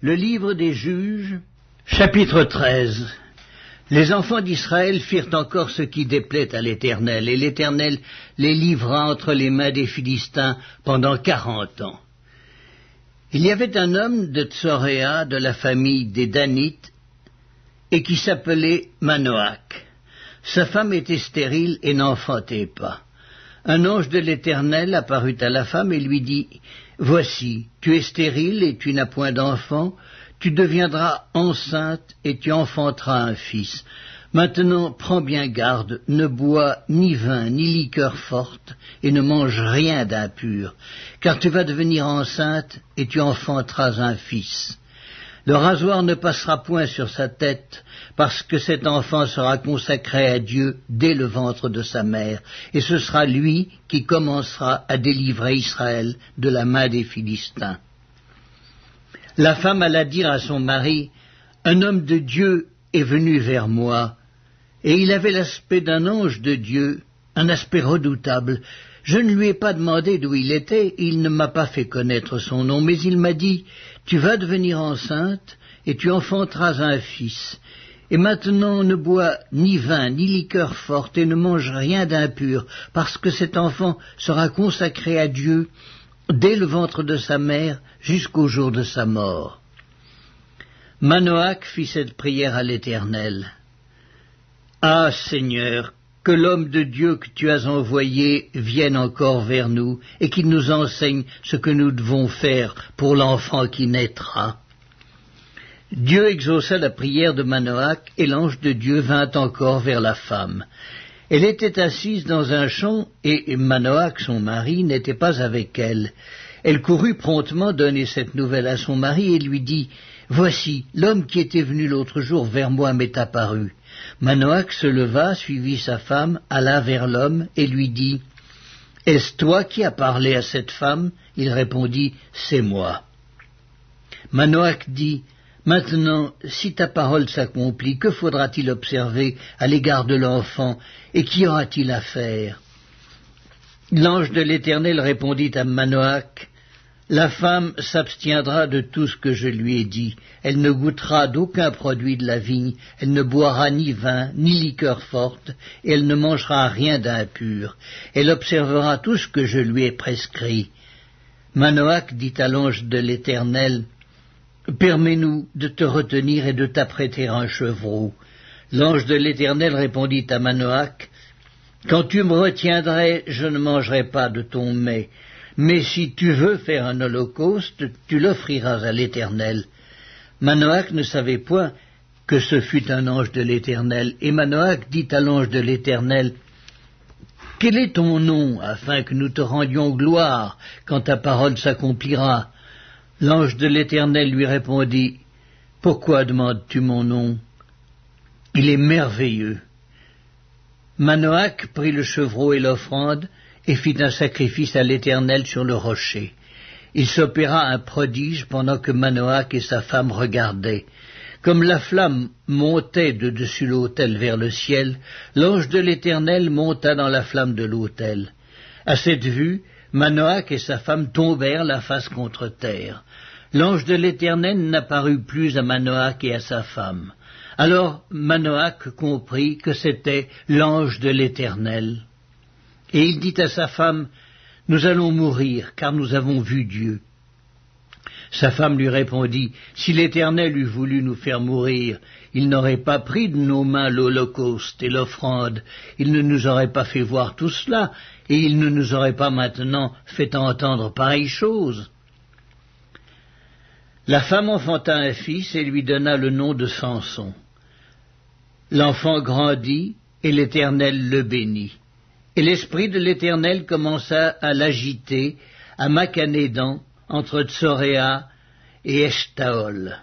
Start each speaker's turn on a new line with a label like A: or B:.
A: Le livre des Juges, chapitre 13. Les enfants d'Israël firent encore ce qui déplaît à l'Éternel, et l'Éternel les livra entre les mains des Philistins pendant 40 ans. Il y avait un homme de Tsoréa, de la famille des Danites, et qui s'appelait Manoach. Sa femme était stérile et n'enfantait pas. Un ange de l'Éternel apparut à la femme et lui dit « Voici, tu es stérile et tu n'as point d'enfant, tu deviendras enceinte et tu enfanteras un fils. Maintenant, prends bien garde, ne bois ni vin ni liqueur forte et ne mange rien d'impur, car tu vas devenir enceinte et tu enfanteras un fils. Le rasoir ne passera point sur sa tête, parce que cet enfant sera consacré à Dieu dès le ventre de sa mère, et ce sera lui qui commencera à délivrer Israël de la main des Philistins. » La femme alla dire à son mari, « Un homme de Dieu est venu vers moi, et il avait l'aspect d'un ange de Dieu, un aspect redoutable. Je ne lui ai pas demandé d'où il était, il ne m'a pas fait connaître son nom, mais il m'a dit, « Tu vas devenir enceinte, et tu enfanteras un fils. Et maintenant ne bois ni vin, ni liqueur forte, et ne mange rien d'impur, parce que cet enfant sera consacré à Dieu dès le ventre de sa mère jusqu'au jour de sa mort. » Manoach fit cette prière à l'Éternel. « Ah, Seigneur, que l'homme de Dieu que tu as envoyé vienne encore vers nous et qu'il nous enseigne ce que nous devons faire pour l'enfant qui naîtra. » Dieu exauça la prière de Manoach et l'ange de Dieu vint encore vers la femme. Elle était assise dans un champ et Manoach, son mari, n'était pas avec elle. Elle courut promptement donner cette nouvelle à son mari et lui dit « Voici, l'homme qui était venu l'autre jour vers moi m'est apparu. » Manoach se leva, suivit sa femme, alla vers l'homme et lui dit « Est-ce toi qui as parlé à cette femme ?» Il répondit « C'est moi. » Manoach dit « Maintenant, si ta parole s'accomplit, que faudra-t-il observer à l'égard de l'enfant, et qu'y aura-t-il à faire ?» L'ange de l'Éternel répondit à Manoach, « La femme s'abstiendra de tout ce que je lui ai dit. Elle ne goûtera d'aucun produit de la vigne, elle ne boira ni vin, ni liqueur forte, et elle ne mangera rien d'impur. Elle observera tout ce que je lui ai prescrit. » Manoach dit à l'ange de l'Éternel, « Permets-nous de te retenir et de t'apprêter un chevreau. » L'ange de l'Éternel répondit à Manoach, « Quand tu me retiendrais, je ne mangerai pas de ton mets. Mais si tu veux faire un holocauste, tu l'offriras à l'Éternel. » Manoach ne savait point que ce fût un ange de l'Éternel, et Manoach dit à l'ange de l'Éternel, « Quel est ton nom, afin que nous te rendions gloire quand ta parole s'accomplira ?» L'ange de l'Éternel lui répondit, « Pourquoi demandes-tu mon nom? Il est merveilleux. » Manoach prit le chevreau et l'offrande, et fit un sacrifice à l'Éternel sur le rocher. Il s'opéra un prodige pendant que Manoach et sa femme regardaient. Comme la flamme montait de dessus l'autel vers le ciel, l'ange de l'Éternel monta dans la flamme de l'autel. À cette vue, Manoach et sa femme tombèrent la face contre terre. L'ange de l'Éternel n'apparut plus à Manoach et à sa femme. Alors Manoach comprit que c'était l'ange de l'Éternel. Et il dit à sa femme, « Nous allons mourir, car nous avons vu Dieu. » Sa femme lui répondit, « Si l'Éternel eût voulu nous faire mourir, il n'aurait pas pris de nos mains l'holocauste et l'offrande, il ne nous aurait pas fait voir tout cela, et il ne nous aurait pas maintenant fait entendre pareille chose. » La femme enfanta un fils et lui donna le nom de Samson. L'enfant grandit, et l'Éternel le bénit. Et l'esprit de l'Éternel commença à l'agiter à Machanédan, entre Tsoréa et Eshtaol.